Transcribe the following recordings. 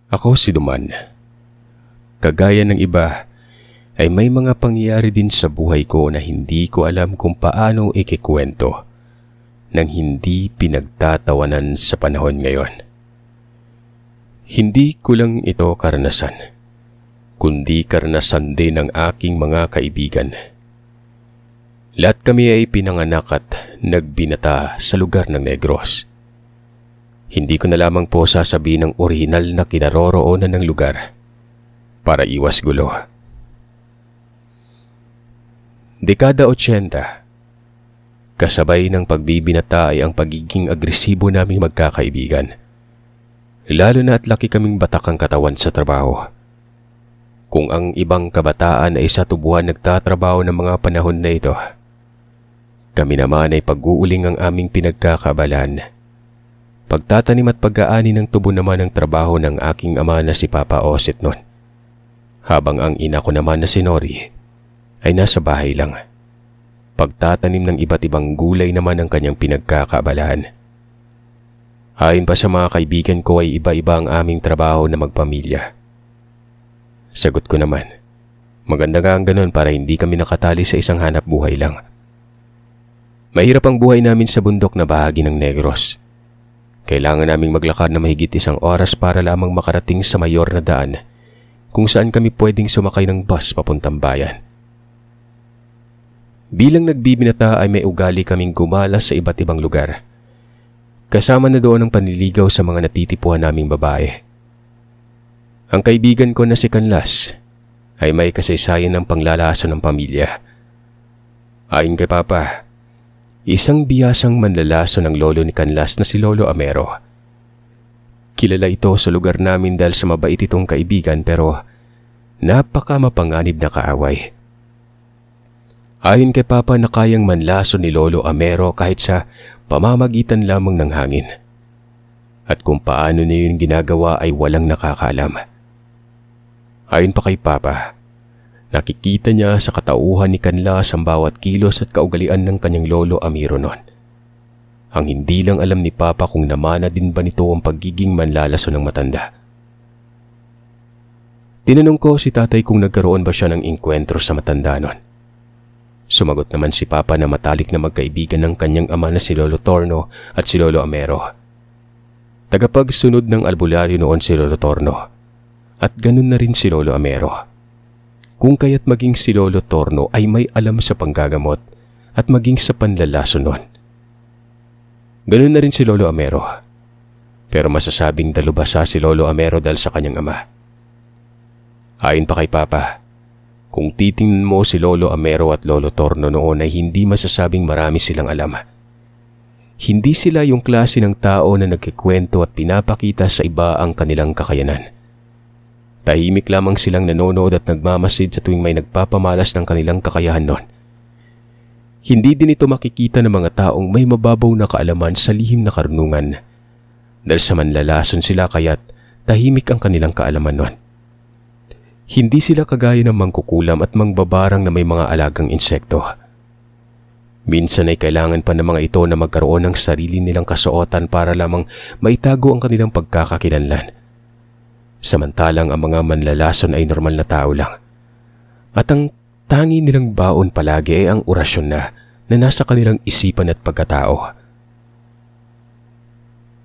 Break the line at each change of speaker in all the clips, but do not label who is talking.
Ako si Duman. Kagaya ng iba, ay may mga pangyayari din sa buhay ko na hindi ko alam kung paano ikikwento nang hindi pinagtatawanan sa panahon ngayon. Hindi ko lang ito karanasan, kundi karanasan din ng aking mga kaibigan. Lahat kami ay pinanganak at nagbinata sa lugar ng Negros. Hindi ko na lamang po sasabihin ng orihinal na kinaroroonan ng lugar para iwas gulo. Dekada 80, kasabay ng pagbibinata ay ang pagiging agresibo naming magkakaibigan. Lalo na at laki kaming batakang katawan sa trabaho. Kung ang ibang kabataan ay sa tubuhan nagtatrabaho ng mga panahon na ito, kami naman ay pag-uuling ang aming pinagkakabalan. Pagtatanim at pag-aani ng tubo naman ang trabaho ng aking ama na si Papa Osit noon. Habang ang ina ko naman na si Nori ay nasa bahay lang. Pagtatanim ng iba't ibang gulay naman ang kanyang pinagkakaabalahan. Ayon pa sa mga kaibigan ko ay iba-iba ang aming trabaho na magpamilya. Sagot ko naman, maganda nga ang ganun para hindi kami nakatali sa isang hanap buhay lang. Mahirap ang buhay namin sa bundok na bahagi ng Negros. Kailangan naming maglakad na mahigit 1 oras para lamang makarating sa mayor na daan kung saan kami pwedeng sumakay ng bus papuntang bayan. Bilang nagbibinata ay may ugali kaming gumala sa iba't ibang lugar. Kasama na doon ang panliligaw sa mga natitipuhan naming babae. Ang kaibigan ko na si Kanlas ay may kasaysayan ng panglalaso ng pamilya. Ayon kay Papa, isang biyasang manlalaso ng lolo ni Kanlas na si Lolo Amero. Kilala ito sa lugar namin dahil sa mabait itong kaibigan pero napaka mapanganib na kaaway. Ayon kay Papa na kayang manlaso ni Lolo Amero kahit sa pamamagitan lamang ng hangin. At kung paano niya yung ginagawa ay walang nakakaalam. Ayon pa kay Papa, nakikita niya sa katauhan ni Kanlas ang bawat kilos at kaugalian ng kanyang Lolo Amiro noon. Ang hindi lang alam ni Papa kung namana din ba nito ang pagiging manlalaso ng matanda. Tinanong ko si Tatay kung nagkaroon ba siya ng inkwentro sa matanda noon. Sumagot naman si Papa na matalik na magkaibigan ng kanyang ama na si Lolo Torno at si Lolo Amero. Tagapagsunod ng albularyo noon si Lolo Torno at ganun na rin si Lolo Amero. Kung kaya't maging si Lolo Torno ay may alam sa panggagamot at maging sa panlalaso noon. Ganun na rin si Lolo Amero. Pero masasabing dalubhasa si Lolo Amero dahil sa kanyang ama. Ayon pa kay Papa, kung titingnan mo si Lolo Amero at Lolo Torno noon ay hindi masasabing marami silang alam. Hindi sila yung klase ng tao na nagkikwento at pinapakita sa iba ang kanilang kakayanan. Tahimik lamang silang nanonood at nagmamasid sa tuwing may nagpapamalas ng kanilang kakayahan noon. Hindi din ito makikita ng mga taong may mababaw na kaalaman sa lihim na karunungan. Dahil sa manlalason sila kaya't tahimik ang kanilang kaalaman noon. Hindi sila kagaya ng mangkukulam at mangbabarang na may mga alagang insekto. Minsan ay kailangan pa ng mga ito na magkaroon ng sarili nilang kasuotan para lamang maitago ang kanilang pagkakakilanlan. Samantalang ang mga manlalason ay normal na tao lang. At ang tangi nilang baon palagi ay ang orasyon na nasa kanilang isipan at pagkatao.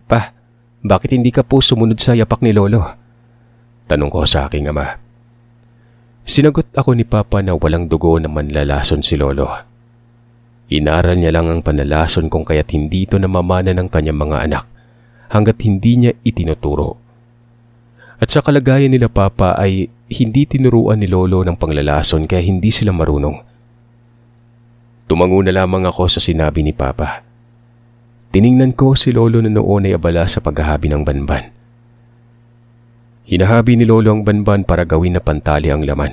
Pa, bakit hindi ka po sumunod sa yapak ni Lolo? Tanong ko sa aking ama. Sinagot ako ni Papa na walang dugo na manlalason si Lolo. Inaral niya lang ang panlalason kung kaya't hindi ito namamana ng kanyang mga anak hanggat hindi niya itinuturo. At sa kalagayan nila Papa ay hindi tinuruan ni Lolo ng panglalason kaya hindi sila marunong. Tumango na lamang ako sa sinabi ni Papa. Tiningnan ko si Lolo na noon ay abala sa paghahabi ng banban. Hinahabi ni Lolo ang banban para gawin na pantali ang laman.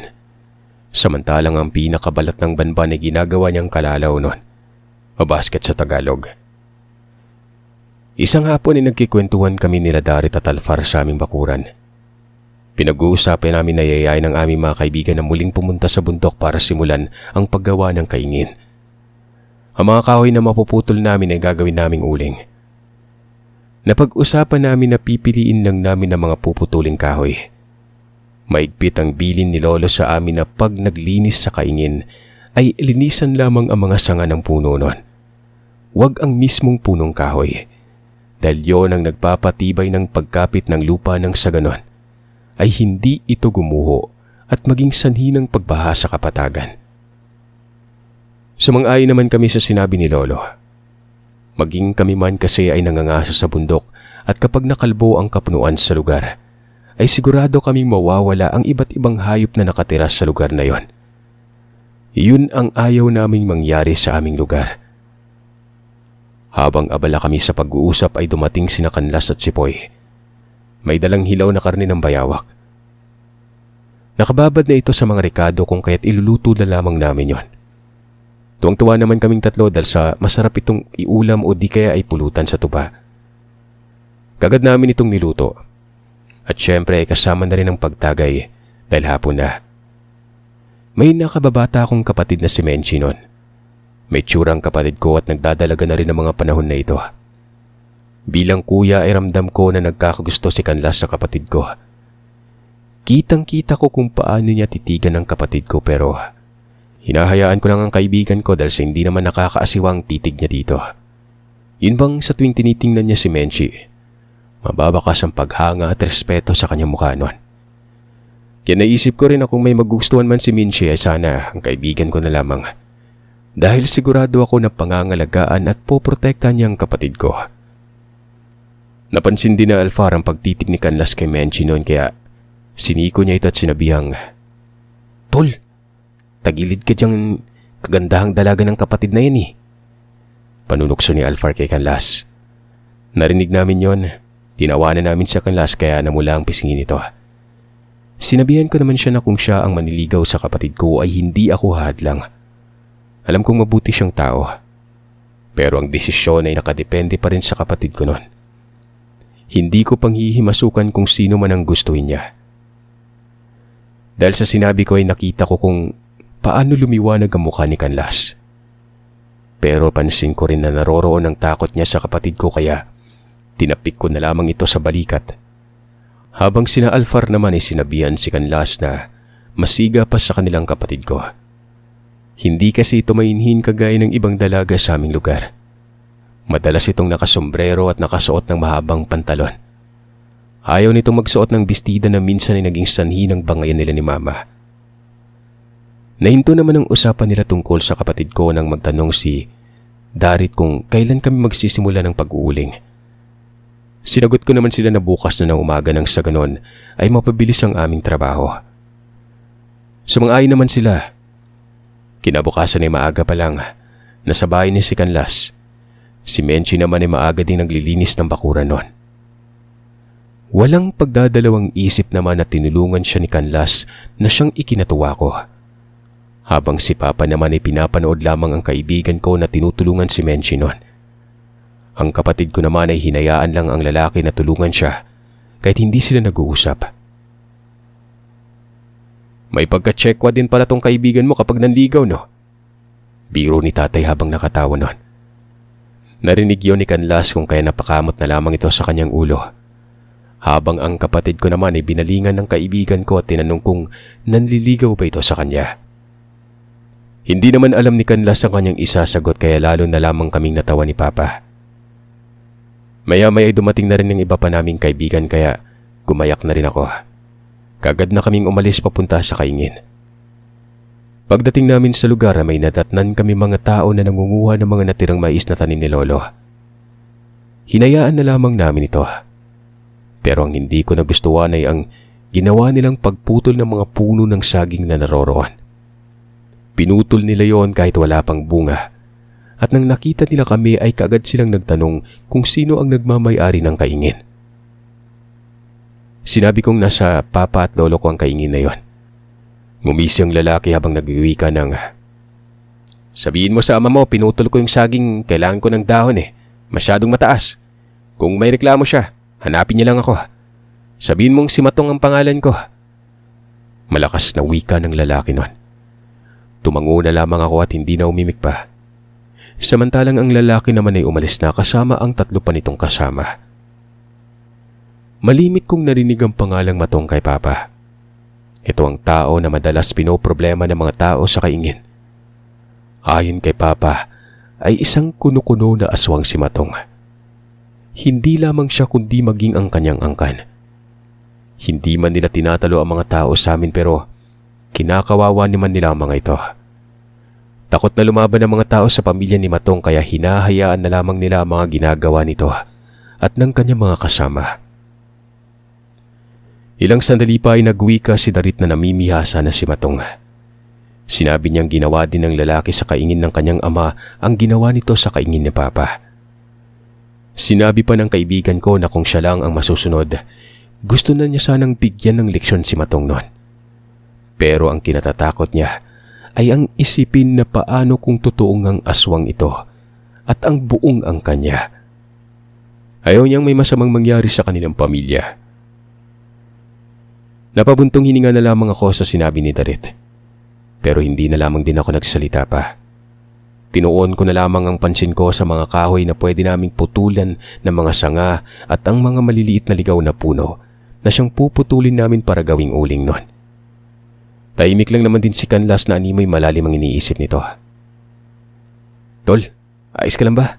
Samantalang ang pinakabalat ng banban ay ginagawa niyang kalalaw noon, o basket sa Tagalog. Isang hapon ay nagkikwentuhan kami nila Darit at Alfar sa aming bakuran. Pinag-uusapan namin na yayain ng aming mga kaibigan na muling pumunta sa bundok para simulan ang paggawa ng kaingin. Ang mga kahoy na mapuputol namin ay gagawin naming uling. Napag-usapan namin na pipiliin lang namin ang mga puputuling kahoy. Maigpit ang bilin ni Lolo sa amin na pag naglinis sa kaingin ay linisan lamang ang mga sanga ng puno nun. Huwag ang mismong punong kahoy. Dahil yon ang nagpapatibay ng pagkapit ng lupa ng sa ganon ay hindi ito gumuho at maging sanhi ng pagbaha sa kapatagan. Sumang-ayon naman kami sa sinabi ni Lolo. Maging kami man kasi ay nangangaso sa bundok at kapag nakalbo ang kapunuan sa lugar, ay sigurado kaming mawawala ang iba't ibang hayop na nakatira sa lugar na yon. Yun ang ayaw naming mangyari sa aming lugar. Habang abala kami sa pag-uusap ay dumating sina Kanlas at si Poy. May dalang hilaw na karne ng bayawak. Nakababad na ito sa mga rekado kung kaya't iluluto na lamang namin yon. Tuwang-tuwa naman kaming tatlo dahil sa masarap itong iulam o di kaya ay pulutan sa tuba. Kagad namin itong niluto. At syempre ay kasama na rin ang pagtagay dahil hapon na. May nakababata akong kapatid na si Menchi noon. May tsurang kapatid ko at nagdadalaga na rin ang mga panahon na ito. Bilang kuya ay ramdam ko na nagkakagusto si Kanlas sa kapatid ko. Kitang-kita ko kung paano niya titigan ang kapatid ko pero hinahayaan ko lang ang kaibigan ko dahil sa hindi naman nakakaasiwang titig niya dito. Yun bang sa tuwing tinitingnan niya si Menchi, mababakas ang paghanga at respeto sa kanyang mukha noon. Kaya naisip ko rin na kung may magustuhan man si Menchi ay sana ang kaibigan ko na lamang. Dahil sigurado ako na pangangalagaan at poprotektahan niya ang kapatid ko. Napansin din na Alfar ang pagtitig ni Kanlas kay Menchi noon kaya siniko niya ito at sinabihang, "Tol, tagilid ka diyang kagandahang dalaga ng kapatid na yan eh." Panunukso ni Alfar kay Kanlas. Narinig namin yon. Tinawanan namin sa Kanlas kaya namula ang pisngin nito. Sinabihan ko naman siya na kung siya ang maniligaw sa kapatid ko ay hindi ako hadlang. Alam kong mabuti siyang tao. Pero ang desisyon ay nakadepende pa rin sa kapatid ko noon. Hindi ko panghihimasukan kung sino man ang gustuhin niya. Dahil sa sinabi ko ay nakita ko kung paano lumiwanag ang mukha ni Kanlas. Pero pansin ko rin na naroroon ang takot niya sa kapatid ko kaya tinapik ko na lamang ito sa balikat. Habang sina Alfar naman ay sinabihan si Kanlas na masiga pa sa kanilang kapatid ko. Hindi kasi ito mainhin kagaya ng ibang dalaga sa aming lugar. Madalas itong nakasombrero at nakasuot ng mahabang pantalon. Ayaw nitong magsuot ng bestida na minsan ay naging sanhi ng bangayan nila ni Mama. Nahinto naman ang usapan nila tungkol sa kapatid ko nang magtanong si Darit kung kailan kami magsisimula ng pag-uuling. Sinagot ko naman sila na bukas na ng umaga nang sa ganon ay mapabilis ang aming trabaho. Sumang-ayon naman sila. Kinabukasan ay maaga pa lang, nasa bahay ni si Kanlas. Si Menchi naman ay maaga ding naglilinis ng bakuran noon. Walang pagdadalawang isip naman na tinulungan siya ni Kanlas na siyang ikinatuwa ko. Habang si Papa naman ay pinapanood lamang ang kaibigan ko na tinutulungan si Menchi noon. Ang kapatid ko naman ay hinayaan lang ang lalaki na tulungan siya kahit hindi sila nag-uusap. May pagka-tsekwa din pala tong kaibigan mo kapag nanligaw, no? Biro ni tatay habang nakatawa noon. Narinig yon ni Kanlas kung kaya napakamot na lamang ito sa kanyang ulo. Habang ang kapatid ko naman ay binalingan ng kaibigan ko at tinanong kung nanliligaw ba ito sa kanya. Hindi naman alam ni Kanlas ang kanyang isasagot kaya lalo na lamang kaming natawa ni Papa. Maya-maya ay dumating na rin ng iba pa naming kaibigan kaya gumayak na rin ako. Kagad na kaming umalis papunta sa kaingin. Pagdating namin sa lugar may nadatnan kami mga tao na nangunguha ng mga natirang mais na tanim ni Lolo. Hinayaan na lamang namin ito. Pero ang hindi ko nagustuhan ay ang ginawa nilang pagputol ng mga puno ng saging na naroroon. Pinutol nila yon kahit wala pang bunga. At nang nakita nila kami ay kaagad silang nagtanong kung sino ang nagmamay-ari ng kaingin. Sinabi kong nasa papa at lolo ko ang kaingin na yon. Ngumisi ang lalaki habang nag-uwi ka ng, "Sabihin mo sa ama mo, pinutol ko yung saging, kailangan ko ng dahon eh. Masyadong mataas. Kung may reklamo siya, hanapin niya lang ako. Sabihin mong si Matong ang pangalan ko." Malakas na wika ng lalaki nun. Tumango na lamang ako at hindi na umimik pa. Samantalang ang lalaki naman ay umalis na kasama ang tatlo pa nitong kasama. Malimit kong narinig ang pangalang Matong kay Papa. Ito ang tao na madalas pinoproblema ng mga tao sa kaingin. Ayon kay Papa, ay isang kuno-kuno na aswang si Matong. Hindi lamang siya kundi maging ang kanyang angkan. Hindi man nila tinatalo ang mga tao sa amin pero kinakawawa naman nila ang mga ito. Takot na lumaban ang mga tao sa pamilya ni Matong kaya hinahayaan na lamang nila ang mga ginagawa nito at ng kanyang mga kasama. Ilang sandali pa ay nagwika si Darit na namimihasa na si Matong. Sinabi niyang ginawa din ng lalaki sa kaingin ng kanyang ama ang ginawa nito sa kaingin ni Papa. Sinabi pa ng kaibigan ko na kung siya lang ang masusunod, gusto na niya sanang bigyan ng leksyon si Matong noon. Pero ang kinatatakot niya ay ang isipin na paano kung totoong ang aswang ito at ang buong ang kanya. Ayaw niyang may masamang mangyari sa kanilang pamilya. Napabuntong hininga na lamang ako sa sinabi ni Darit. Pero hindi na lamang din ako nagsalita pa. Tinuon ko na lamang ang pansin ko sa mga kahoy na pwede naming putulan ng mga sanga at ang mga maliliit na ligaw na puno na siyang puputulin namin para gawing uling nun. Tahimik lang naman din si Kanlas na animoy malalim ang iniisip nito. Tol, ayos ka lang ba?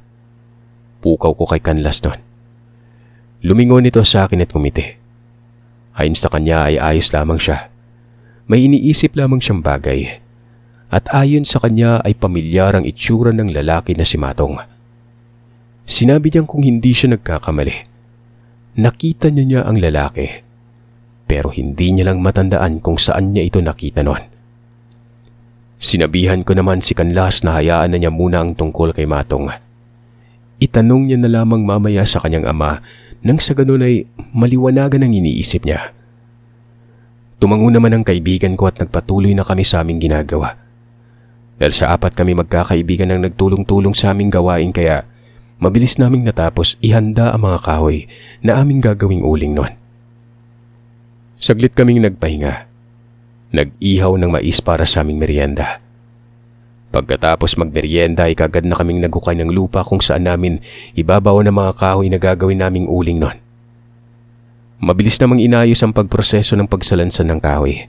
Pukaw ko kay Kanlas nun. Lumingon ito sa akin at ngumiti. Ayon sa kanya ay ayos lamang siya. May iniisip lamang siyang bagay. At ayon sa kanya ay pamilyar ang itsura ng lalaki na si Matong. Sinabi niyang kung hindi siya nagkakamali. Nakita niya ang lalaki. Pero hindi niya lang matandaan kung saan niya ito nakita noon. Sinabihan ko naman si Kanlas na hayaan na niya muna ang tungkol kay Matong. Itanong niya na lamang mamaya sa kanyang ama nang sa ganun ay maliwanagan ang iniisip niya. Tumango naman ang kaibigan ko at nagpatuloy na kami sa aming ginagawa. Dahil sa 4 kami magkakaibigan ang nagtulong-tulong sa aming gawain kaya mabilis naming natapos ihanda ang mga kahoy na aming gagawing uling noon. Saglit kaming nagpahinga. Nag-ihaw ng mais para sa aming merienda. Pagkatapos magmerienda ay kagad na kaming nagukay ng lupa kung saan namin ibabaw ng mga kahoy na gagawin naming uling noon. Mabilis namang inayos ang pagproseso ng pagsalansan ng kahoy.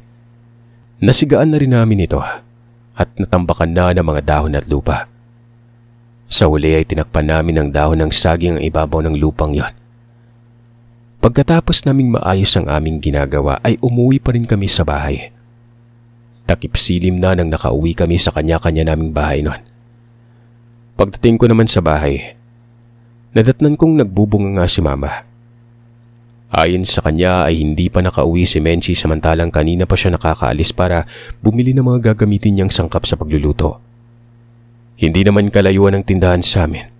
Nasigaan na rin namin ito at natambakan na ng mga dahon at lupa. Sa huli ay tinakpan namin ng dahon ng saging ang ibabaw ng lupang yon. Pagkatapos naming maayos ang aming ginagawa ay umuwi pa rin kami sa bahay. Takip silim na nang nakauwi kami sa kanya-kanya naming bahay noon. Pagdating ko naman sa bahay, nadatnan kong nagbubunga nga si Mama. Ayon sa kanya ay hindi pa nakauwi si Menchi samantalang kanina pa siya nakakaalis para bumili ng mga gagamitin niyang sangkap sa pagluluto. Hindi naman kalayuan ang tindahan sa amin,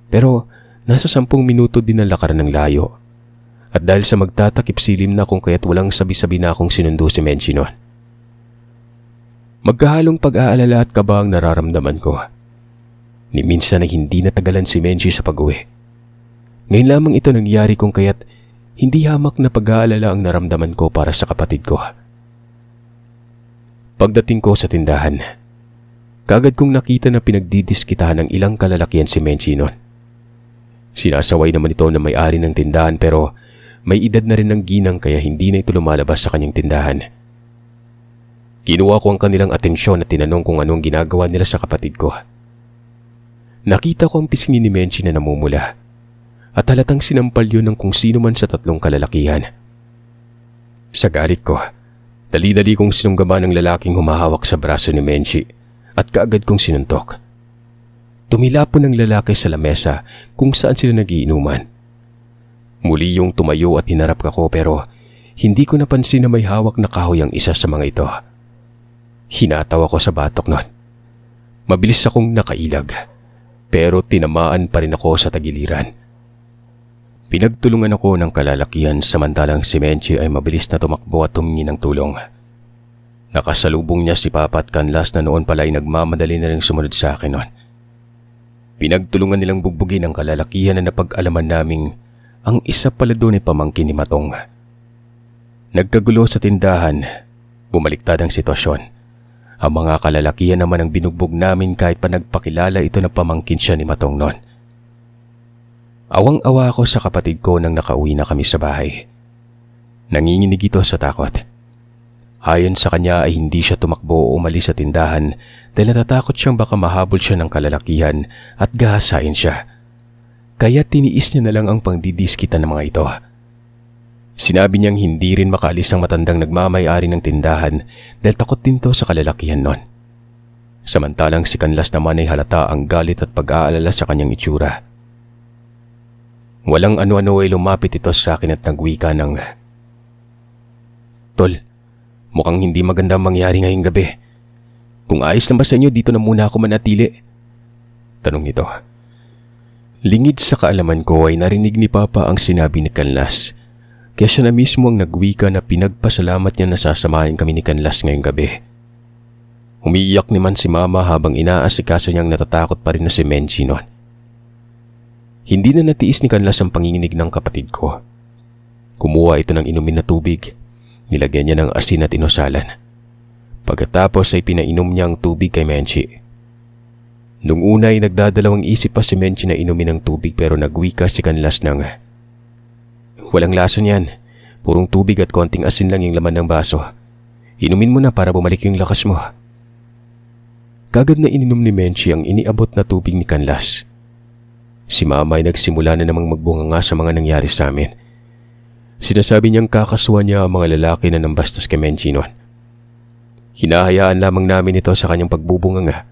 pero nasa 10 minuto din ang lakaran ng layo. At dahil sa magtatakip silim na kung kaya't walang sabi-sabi na akong sinundo si Menchi noon. Magkahalong pag-aalala at kaba ang nararamdaman ko. Ni minsan ay hindi natagalan si Menchi sa pag-uwi. Ngayon lamang ito nangyari kung kaya't hindi hamak na pag-aalala ang naramdaman ko para sa kapatid ko. Pagdating ko sa tindahan, kagad kong nakita na pinagdidiskitahan ng ilang kalalakihan si Menchi noon. Sinasaway naman ito na may-ari ng tindahan pero may edad na rin ng ginang kaya hindi na ito lumalabas sa kanyang tindahan. Kinuha ko ang kanilang atensyon at tinanong kung anong ginagawa nila sa kapatid ko. Nakita ko ang pisngi ni Menchi na namumula at halatang sinampal yun ng kung sino man sa 3 kalalakihan. Sa galit ko, dali-dali kong sinunggaban ng lalaking humahawak sa braso ni Menchi at kaagad kong sinuntok. Tumilapon ng lalaki sa lamesa kung saan sila nagiinuman. Muli yung tumayo at hinarap ako pero hindi ko napansin na may hawak na kahoy ang isa sa mga ito. Hinataw ako sa batok nun. Mabilis akong nakailag pero tinamaan pa rin ako sa tagiliran. Pinagtulungan ako ng kalalakihan samantalang si Menchi ay mabilis na tumakbo at humingi ng tulong. Nakasalubong niya si Papa at Kanlas na noon pala ay nagmamadali na rin sumunod sa akin noon. Pinagtulungan nilang bugbugin ang kalalakihan na napag-alaman naming ang isa pala doon ay pamangkin ni Matong. Nagkagulo sa tindahan, bumaliktad ang sitwasyon. Ang mga kalalakihan naman ang binugbog namin kahit pa nagpakilala ito na pamangkin siya ni Matong noon. Awang-awa ako sa kapatid ko nang nakauwi na kami sa bahay. Nanginginig ito sa takot. Ayon sa kanya ay hindi siya tumakbo o umalis sa tindahan dahil natatakot siyang baka mahabol siya ng kalalakihan at gahasain siya. Kaya tiniis niya na lang ang pangdidiskita ng mga ito. Sinabi niyang hindi rin makaalis ang matandang nagmamay-ari ng tindahan dahil takot din to sa kalalakihan nun. Samantalang si Kanlas naman ay halata ang galit at pag-aalala sa kanyang itsura. Walang ano-ano ay lumapit ito sa akin at nagwika ng, "Tol, mukhang hindi maganda mangyari ngayong gabi. Kung ayos lang ba sa inyo, dito na muna ako manatili?" Tanong nito. Lingid sa kaalaman ko ay narinig ni Papa ang sinabi ni Kanlas. Kaya siya na mismo ang nagwika na pinagpasalamat niya na sasamahin kami ni Kanlas ngayong gabi. Umiiyak naman si Mama habang inaasikaso niyang natatakot pa rin na si Menchie noon. Hindi na natiis ni Kanlas ang panginginig ng kapatid ko. Kumuha ito ng inumin na tubig. Nilagyan niya ng asin at inosalan. Pagkatapos ay pinainom niya ang tubig kay Menchie. Nung una ay nagdadalawang isip pa si Menchie na inumin ang tubig pero nagwika si Kanlas ng, "Walang lasa niyan. Purong tubig at konting asin lang yung laman ng baso. Inumin mo na para bumalik yung lakas mo." Kagad na ininom ni Menchie ang iniabot na tubig ni Kanlas. Si Mama ay nagsimula na namang magbunganga sa mga nangyari sa amin. Sinasabi niyang kakasuhan niya ang mga lalaki na nambastos kay Menchie noon. Hinahayaan lamang namin ito sa kanyang pagbubunganga.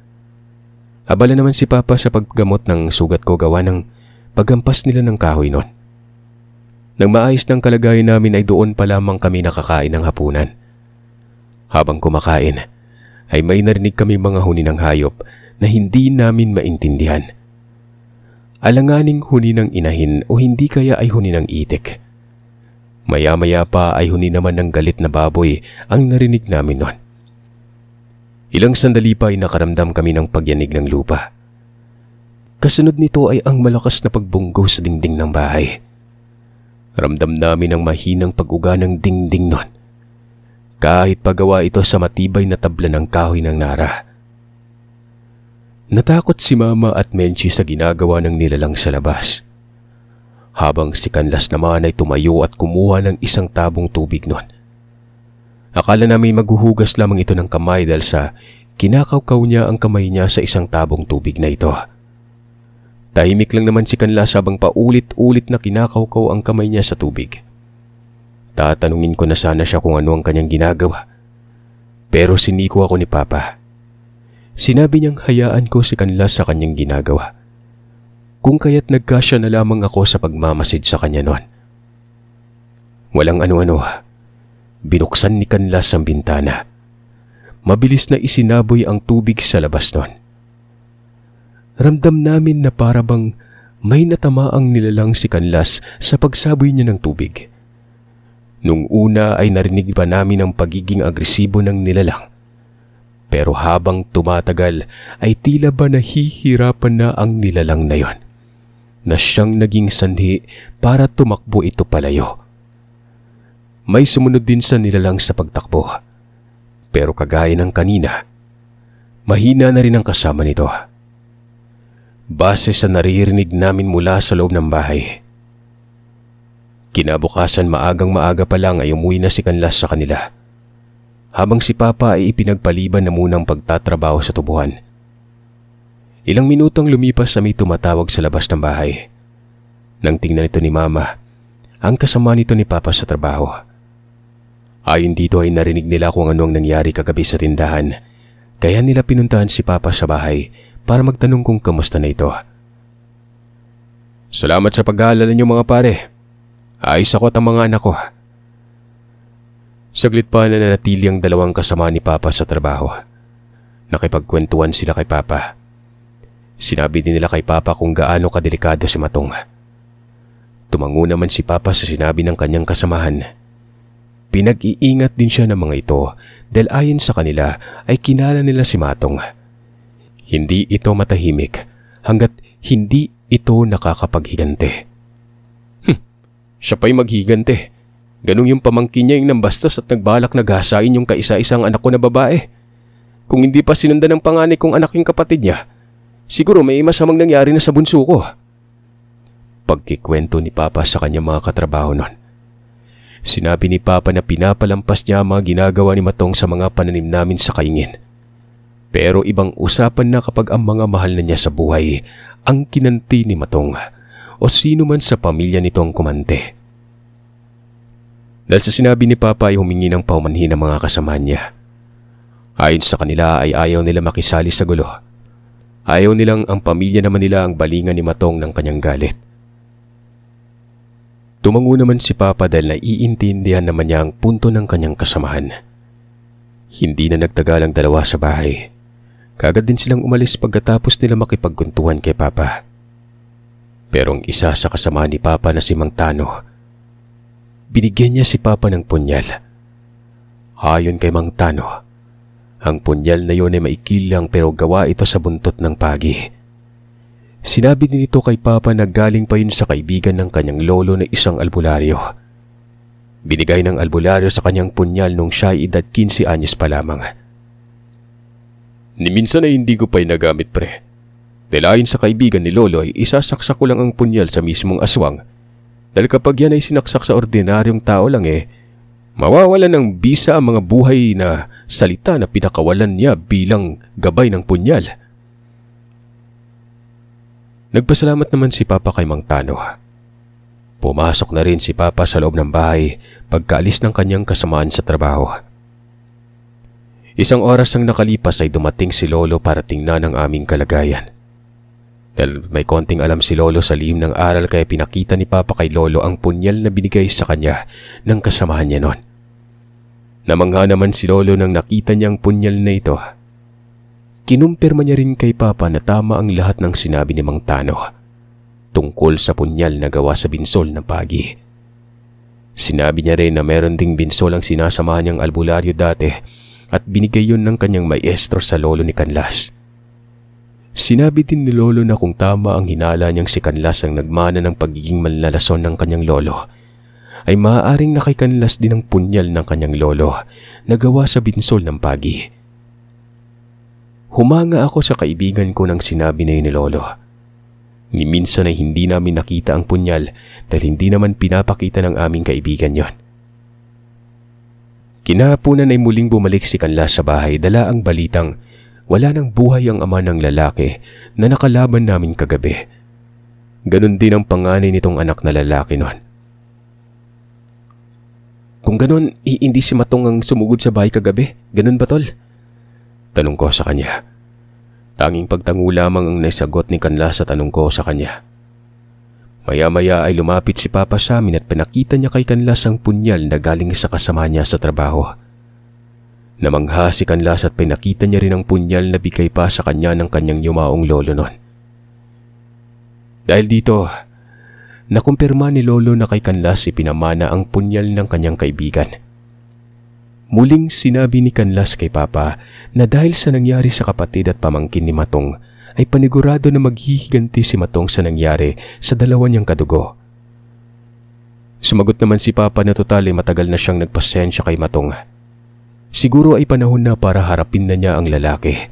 Abala naman si Papa sa paggamot ng sugat ko gawa ng paggampas nila ng kahoy noon. Nang maayos ng kalagayan namin ay doon pa lamang kami nakakain ng hapunan. Habang kumakain, ay may narinig kami mga huni ng hayop na hindi namin maintindihan. Alanganing huni ng inahin o hindi kaya ay huni ng itik. Maya-maya pa ay huni naman ng galit na baboy ang narinig namin noon. Ilang sandali pa ay nakaramdam kami ng pagyanig ng lupa. Kasunod nito ay ang malakas na pagbunggo sa dingding ng bahay. Ramdam namin ang mahinang pag-uga ng dingding noon. Kahit pagawa ito sa matibay na tabla ng kahoy ng nara. Natakot si Mama at Menchie sa ginagawa ng nilalang sa labas. Habang si Kanlas naman ay tumayo at kumuha ng isang tabong tubig noon. Akala namin maghuhugas lamang ito ng kamay dahil sa kinakawkaw niya ang kamay niya sa isang tabong tubig na ito. Tahimik lang naman si Kanlas habang paulit-ulit na kinakawkaw ang kamay niya sa tubig. Tatanungin ko na sana siya kung ano ang kanyang ginagawa. Pero siniko ako ni Papa. Sinabi niyang hayaan ko si Kanlas sa kanyang ginagawa. Kung kaya't nagkasya na lamang ako sa pagmamasid sa kanya noon. Walang ano-ano. Binuksan ni Kanlas ang bintana. Mabilis na isinaboy ang tubig sa labas noon. Ramdam namin na parabang may natamaang nilalang si Kanlas sa pagsaboy niya ng tubig. Nung una ay narinig pa namin ang pagiging agresibo ng nilalang. Pero habang tumatagal ay tila ba nahihirapan na ang nilalang na yon, na siyang naging sanhi para tumakbo ito palayo. May sumunod din sa nilalang sa pagtakbo. Pero kagaya ng kanina, mahina na rin ang kasama nito. Base sa naririnig namin mula sa loob ng bahay. Kinabukasan maagang-maaga pa lang ay umuwi na si Kanlas sa kanila. Habang si Papa ay ipinagpaliban na munang pagtatrabaho sa tubuhan. Ilang minutong lumipas sa may tumatawag sa labas ng bahay. Nang tingnan ito ni Mama, ang kasama nito ni Papa sa trabaho. Ayon dito ay narinig nila kung ano ang nangyari kagabi sa tindahan, kaya nila pinuntahan si Papa sa bahay para magtanong kung kamusta na ito. "Salamat sa pag-aalala niyo mga pare. Ayos ako at ang mga anak ko." Saglit pa na nanatili ang dalawang kasama ni Papa sa trabaho. Nakipagkwentuhan sila kay Papa. Sinabi din nila kay Papa kung gaano kadelikado si Matong. Tumango naman si Papa sa sinabi ng kanyang kasamahan. Pinag-iingat din siya ng mga ito dahil ayon sa kanila ay kilala nila si Matong. Hindi ito matahimik hanggat hindi ito nakakapaghigante. Siya pa'y maghigante. Ganun yung pamangkin niya yung nambastos at nagbalak na gasain yung kaisa-isang anak ko na babae. Kung hindi pa sinundan ng panganay kong anak yung kapatid niya, siguro may masamang nangyari na sa bunso ko. Pagkikwento ni Papa sa kanyang mga katrabaho nun. Sinabi ni Papa na pinapalampas niya ang mga ginagawa ni Matong sa mga pananim namin sa Kaingin. Pero ibang usapan na kapag ang mga mahal na niya sa buhay ang kinanti ni Matong o sino man sa pamilya nitong kumante. Dahil sa sinabi ni Papa ay humingi ng paumanhin ng mga kasama niya. Ayon sa kanila ay ayaw nila makisali sa gulo. Ayaw nilang ang pamilya naman nila ang balingan ni Matong ng kanyang galit. Tumango naman si Papa dahil naiintindihan naman niya ang punto ng kanyang kasamahan. Hindi na nagtagal ang dalawa sa bahay. Kaagad din silang umalis pagkatapos nila makipagkuntuhan kay Papa. Pero ang isa sa kasama ni Papa na si Mang Tano, binigyan niya si Papa ng punyal. Ayon kay Mang Tano, ang punyal na yun ay maikilang pero gawa ito sa buntot ng pagi. Sinabi din ito kay Papa na galing pa yun sa kaibigan ng kanyang lolo na isang albularyo. Binigay ng albularyo sa kanyang punyal nung siya ay edad 15 anyos pa lamang. Ni minsan ay hindi ko pa nagamit pre. Dahil ayon sa kaibigan ni lolo ay isasaksak ko lang ang punyal sa mismong aswang. Dahil kapag yan ay sinaksak sa ordinaryong tao lang mawawalan ng bisa ang mga buhay na salita na pinakawalan niya bilang gabay ng punyal. Nagpasalamat naman si Papa kay Mang Tano. Pumasok na rin si Papa sa loob ng bahay pagkaalis ng kanyang kasamaan sa trabaho. Isang oras ang nakalipas ay dumating si Lolo para tingnan ang aming kalagayan. Dahil may konting alam si Lolo sa lihim ng aral kaya pinakita ni Papa kay Lolo ang punyal na binigay sa kanya ng kasamahan niya noon. Namangha naman si Lolo nang nakita niyang punyal na ito. Kinumpirma niya rin kay Papa na tama ang lahat ng sinabi ni Mang Tano tungkol sa punyal na gawa sa binsol ng pagi. Sinabi niya rin na meron ding binsol ang sinasamahan niyang albularyo dati at binigay yun ng kanyang maestro sa lolo ni Canlas. Sinabi din ni Lolo na kung tama ang hinala niyang si Canlas ang nagmana ng pagiging manlalason ng kanyang lolo, ay maaaring na kay Canlas din ang punyal ng kanyang lolo na gawa sa binsol ng pagi. Humanga ako sa kaibigan ko nang sinabi na yun ni Lolo. Ni minsan ay hindi namin nakita ang punyal dahil hindi naman pinapakita ng aming kaibigan yon. Kinahaponan ay muling bumalik si Canlas sa bahay dala ang balitang wala nang buhay ang ama ng lalaki na nakalaban namin kagabi. Ganon din ang panganay nitong anak na lalaki nun. Kung ganon, hindi si Matong ang sumugod sa bahay kagabi? Ganon ba tol? Tanong ko sa kanya. Tanging pagtango lamang ang nasagot ni Canlas sa tanong ko sa kanya. Maya-maya ay lumapit si Papa sa amin at pinakita niya kay Canlas ang punyal na galing sa kasama niya sa trabaho. Namangha si Canlas at pinakita niya rin ang punyal na bigay pa sa kanya ng kanyang yumaong lolo nun. Dahil dito, nakumpirma ni Lolo na kay Canlas ipinamana ang punyal ng kanyang kaibigan. Muling sinabi ni Canlas kay Papa na dahil sa nangyari sa kapatid at pamangkin ni Matong ay panigurado na maghihiganti si Matong sa nangyari sa dalawa niyang kadugo. Sumagot naman si Papa na total ay matagal na siyang nagpasensya kay Matong. Siguro ay panahon na para harapin na niya ang lalaki.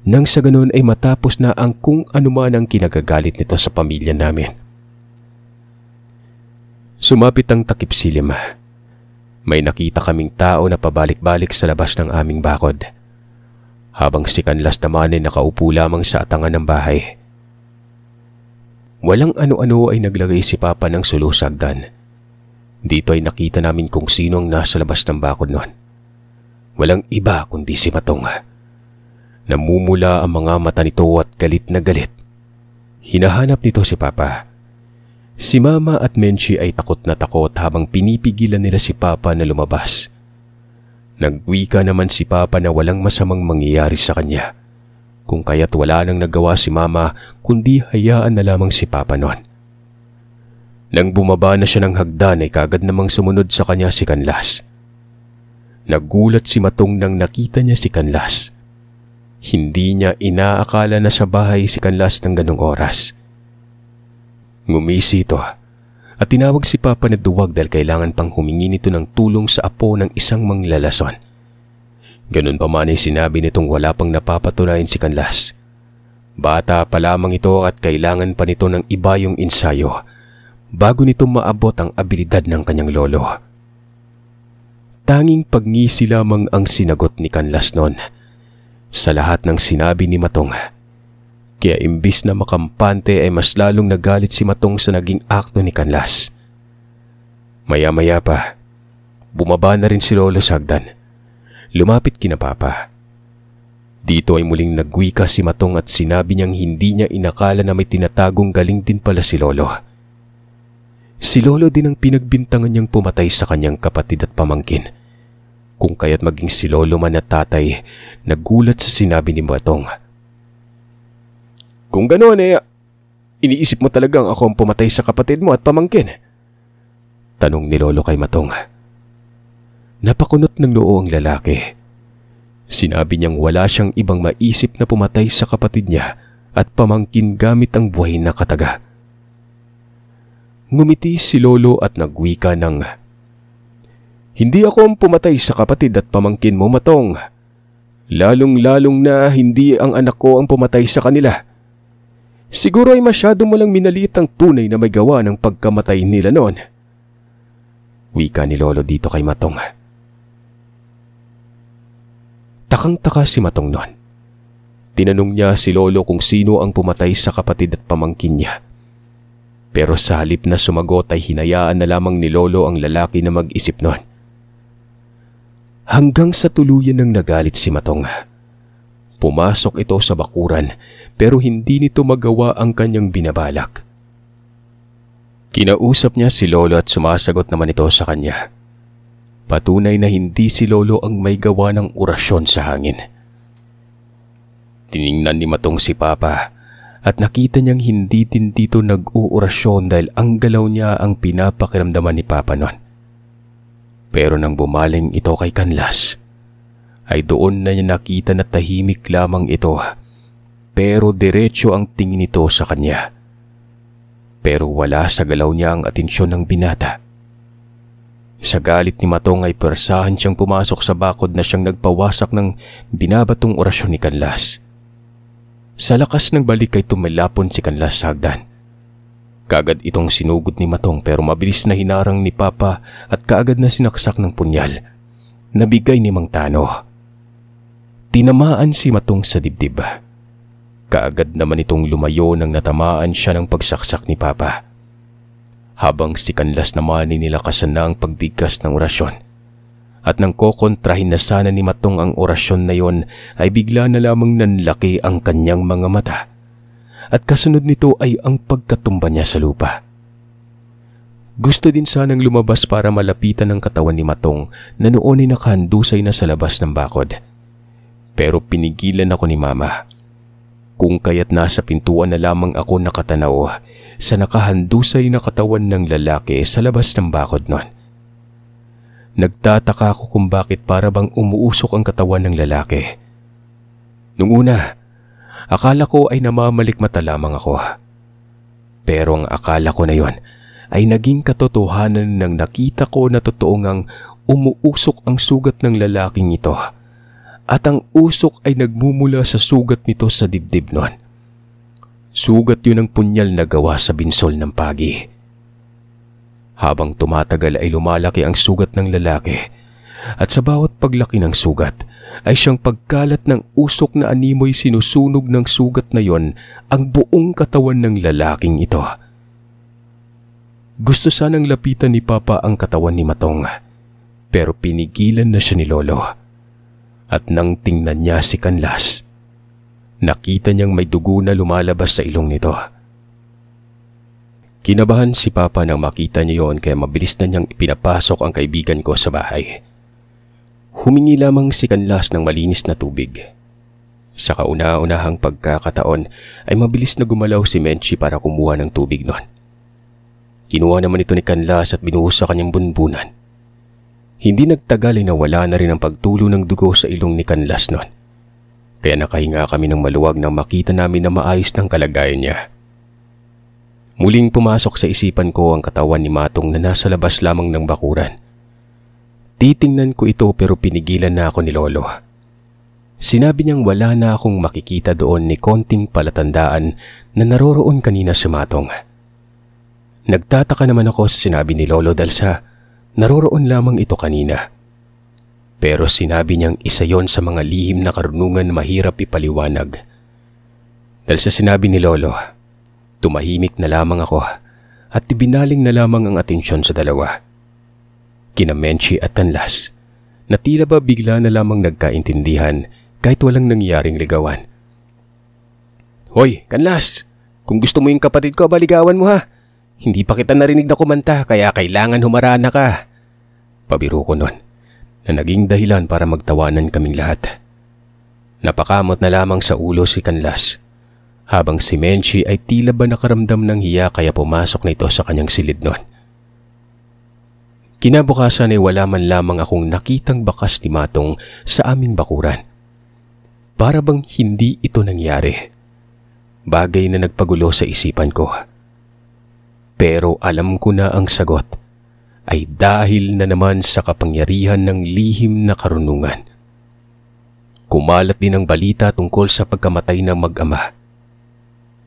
Nang sa ganun ay matapos na ang kung anuman ang kinagagalit nito sa pamilya namin. Sumapit ang takip silim. May nakita kaming tao na pabalik-balik sa labas ng aming bakod. Habang si Canlas naman ay nakaupo lamang sa atangan ng bahay. Walang ano-ano ay naglagay si Papa ng sulusagdan. Dito ay nakita namin kung sino ang nasa labas ng bakod noon. Walang iba kundi si Matong. Namumula ang mga mata nito at galit na galit. Hinahanap nito si Papa. Si Mama at Menchi ay takot na takot habang pinipigilan nila si Papa na lumabas. Nagwika naman si Papa na walang masamang mangyayari sa kanya. Kung kaya't wala nang nagawa si Mama kundi hayaan na lamang si Papa noon. Nang bumaba na siya ng hagdan ay kagad namang sumunod sa kanya si Canlas. Nagulat si Matong nang nakita niya si Canlas. Hindi niya inaakala na sa bahay si Canlas ng ganong oras. Ngumisi ito at tinawag si Papa na duwag dahil kailangan pang humingi nito ng tulong sa apo ng isang manglalason. Ganun pa man ay sinabi nitong wala pang napapatunayan si Canlas. Bata pa lamang ito at kailangan pa nito ng iba yung ensayo bago nito maabot ang abilidad ng kanyang lolo. Tanging pagngisi lamang ang sinagot ni Kanlas noon sa lahat ng sinabi ni Matong. Kaya imbis na makampante ay mas lalong nagalit si Matong sa naging akto ni Kanlas. Maya-maya pa, bumaba na rin si Lolo sa hagdan. Lumapit kina Papa. Dito ay muling nagwika si Matong at sinabi niyang hindi niya inakala na may tinatagong galing din pala si Lolo. Si Lolo din ang pinagbintangan niyang pumatay sa kanyang kapatid at pamangkin. Kung kaya't maging si Lolo man at tatay, nagulat sa sinabi ni Matong. Kung ganoon iniisip mo talagang ako ang pumatay sa kapatid mo at pamangkin? Tanong ni Lolo kay Matong. Napakunot ng noo ang lalaki. Sinabi niyang wala siyang ibang maisip na pumatay sa kapatid niya at pamangkin gamit ang buhay na kataga. Ngumiti si Lolo at nagwika ng, hindi ako ang pumatay sa kapatid at pamangkin mo, Matong. Lalong-lalong na hindi ang anak ko ang pumatay sa kanila. Siguro ay masyado mo lang minaliit ang tunay na may gawa ng pagkamatay nila noon. Wika ni Lolo dito kay Matong. Takang-taka si Matong noon. Tinanong niya si Lolo kung sino ang pumatay sa kapatid at pamangkin niya. Pero sa halip na sumagot ay hinayaan na lamang ni Lolo ang lalaki na mag-isip noon. Hanggang sa tuluyan ng nagalit si Matong. Pumasok ito sa bakuran pero hindi nito magawa ang kanyang binabalak. Kinausap niya si Lolo at sumasagot naman ito sa kanya. Patunay na hindi si Lolo ang may gawa ng orasyon sa hangin. Tiningnan ni Matong si Papa at nakita niyang hindi din dito nag-uorasyon dahil ang galaw niya ang pinapakiramdaman ni Papa noon. Pero nang bumaling ito kay Kanlas, ay doon na niya nakita na tahimik lamang ito pero diretso ang tingin nito sa kanya. Pero wala sa galaw niya ang atensyon ng binata. Sa galit ni Matong ay persahan siyang pumasok sa bakod na siyang nagpawasak ng binabatong orasyon ni Kanlas. Sa lakas ng balik ay tumilapon si Kanlas sa hagdan. Kaagad itong sinugod ni Matong pero mabilis na hinarang ni Papa at kaagad na sinaksak ng punyal. Nabigay ni Mang Tano. Tinamaan si Matong sa dibdib. Kaagad naman itong lumayo nang natamaan siya ng pagsaksak ni Papa. Habang si Kanlas naman ay nilakasan na ang pagbigkas ng orasyon. At nang kokontrahin na sana ni Matong ang orasyon na yon ay bigla na lamang nanlaki ang kanyang mga mata. At kasunod nito ay ang pagkatumba niya sa lupa. Gusto din sanang lumabas para malapitan ang katawan ni Matong na noon ay nakahandusay na sa labas ng bakod. Pero pinigilan ako ni Mama. Kung kaya't nasa pintuan na lamang ako nakatanaw sa nakahandusay na katawan ng lalaki sa labas ng bakod noon. Nagtataka ako kung bakit para bang umuusok ang katawan ng lalaki. Nung una, akala ko ay namamalikmata lamang ako. Pero ang akala ko na yon ay naging katotohanan nang nakita ko na totoong ang umuusok ang sugat ng lalaking ito. At ang usok ay nagmumula sa sugat nito sa dibdib noon. Sugat yun ng punyal na gawa sa binsol ng pagi. Habang tumatagal ay lumalaki ang sugat ng lalaki at sa bawat paglaki ng sugat ay siyang pagkalat ng usok na animoy sinusunog ng sugat na yon ang buong katawan ng lalaking ito. Gusto sanang lapitan ni Papa ang katawan ni Matong pero pinigilan na siya ni Lolo. At nang tingnan niya si Kanlas, nakita niyang may dugo na lumalabas sa ilong nito. Kinabahan si Papa nang makita niya yon kaya mabilis na niyang ipinapasok ang kaibigan ko sa bahay. Humingi lamang si Kanlas ng malinis na tubig. Sa kauna-unahang pagkakataon ay mabilis na gumalaw si Menchi para kumuha ng tubig noon. Kinuha naman ito ni Kanlas at binuhos sa kanyang bunbunan. Hindi nagtagal ay nawala na rin ang pagtulo ng dugo sa ilong ni Kanlas noon. Kaya nakahinga kami ng maluwag nang makita namin na maayos ng kalagayan niya. Muling pumasok sa isipan ko ang katawan ni Matong na nasa labas lamang ng bakuran. Titingnan ko ito pero pinigilan na ako ni Lolo. Sinabi niyang wala na akong makikita doon ni konting palatandaan na naroroon kanina si Matong. Nagtataka naman ako sa sinabi ni Lolo dahil sa naroroon lamang ito kanina. Pero sinabi niyang isa yon sa mga lihim na karunungan na mahirap ipaliwanag. Dahil sa sinabi ni Lolo, tumahimik na lamang ako at ibinaling na lamang ang atensyon sa dalawa. Kina Menchie at Kanlas, na tila ba bigla na lamang nagkaintindihan kahit walang nangyaring ligawan. "Hoy, Kanlas! Kung gusto mo yung kapatid ko, baligawan mo ha! Hindi pa kita narinig na kumanta kaya kailangan humarana ka." Pabiro ko nun, na naging dahilan para magtawanan kaming lahat. Napakamot na lamang sa ulo si Kanlas, habang si Menchie ay tila ba nakaramdam ng hiya kaya pumasok na ito sa kanyang silid nun. Kinabukasan ay wala man lamang akong nakitang bakas ni Matong sa aming bakuran. Para bang hindi ito nangyari. Bagay na nagpagulo sa isipan ko. Pero alam ko na ang sagot ay dahil na naman sa kapangyarihan ng lihim na karunungan. Kumalat din ang balita tungkol sa pagkamatay ng mag-ama.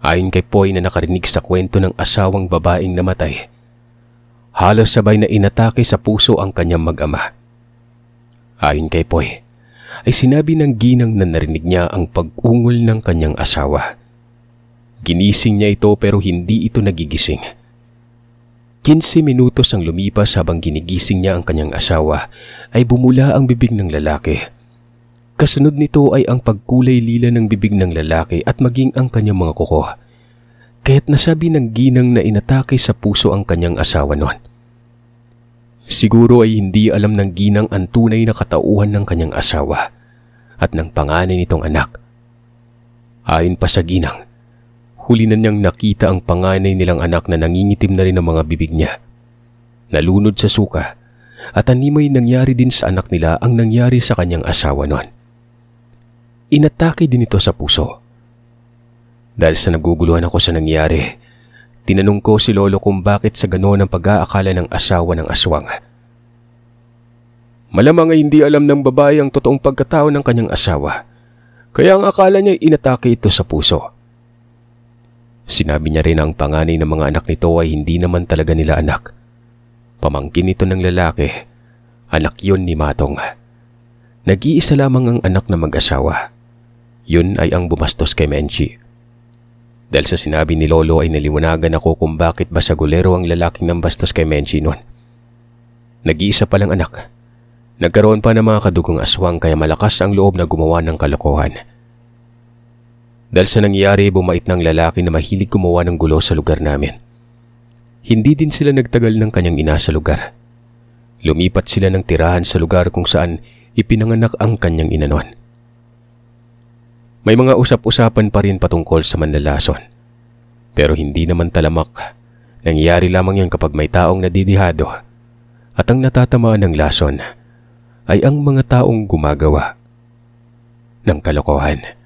Ayon kay Poy na nakarinig sa kwento ng asawang babaeng namatay, halos sabay na inatake sa puso ang kanyang mag-ama. Ayon kay Poy, ay sinabi ng ginang na narinig niya ang pag-ungol ng kanyang asawa. Ginising niya ito pero hindi ito nagigising. 15 minutos ang lumipas habang ginigising niya ang kanyang asawa ay bumula ang bibig ng lalaki. Kasunod nito ay ang pagkulay lila ng bibig ng lalaki at maging ang kanyang mga kuko. Kaya't nasabi ng ginang na inatake sa puso ang kanyang asawa noon. Siguro ay hindi alam ng ginang ang tunay na katauhan ng kanyang asawa at ng panganay nitong anak. Ayon pa sa ginang, huli na niyang nakita ang panganay nilang anak na nangingitim na rin ang mga bibig niya. Nalunod sa suka at animoy nangyari din sa anak nila ang nangyari sa kanyang asawa noon. Inatake din ito sa puso. Dahil sa naguguluhan ako sa nangyari, tinanong ko si Lolo kung bakit sa ganoon ang pag-aakala ng asawa ng aswang. Malamang ay hindi alam ng babae ang totoong pagkatao ng kanyang asawa, kaya ang akala niya inatake ito sa puso. Sinabi niya rin ang panganay ng mga anak nito ay hindi naman talaga nila anak. Pamangkin ito ng lalaki, anak yun ni Matong. Nag-iisa lamang ang anak na mag-asawa. Yun ay ang bumastos kay Menchie. Dahil sa sinabi ni Lolo ay naliwanagan ako kung bakit ba sagulero ang lalaking nambastos kay Menchie noon. Nag-iisa palang anak. Nagkaroon pa ng mga kadugong aswang kaya malakas ang loob na gumawa ng kalokohan. Dahil sa nangyari, bumait ng lalaki na mahilig gumawa ng gulo sa lugar namin. Hindi din sila nagtagal ng kanyang ina sa lugar. Lumipat sila ng tirahan sa lugar kung saan ipinanganak ang kanyang ina noon. May mga usap-usapan pa rin patungkol sa manlalason. Pero hindi naman talamak. Nangyayari lamang yan kapag may taong nadidihado at ang natatamaan ng lason ay ang mga taong gumagawa ng kalokohan.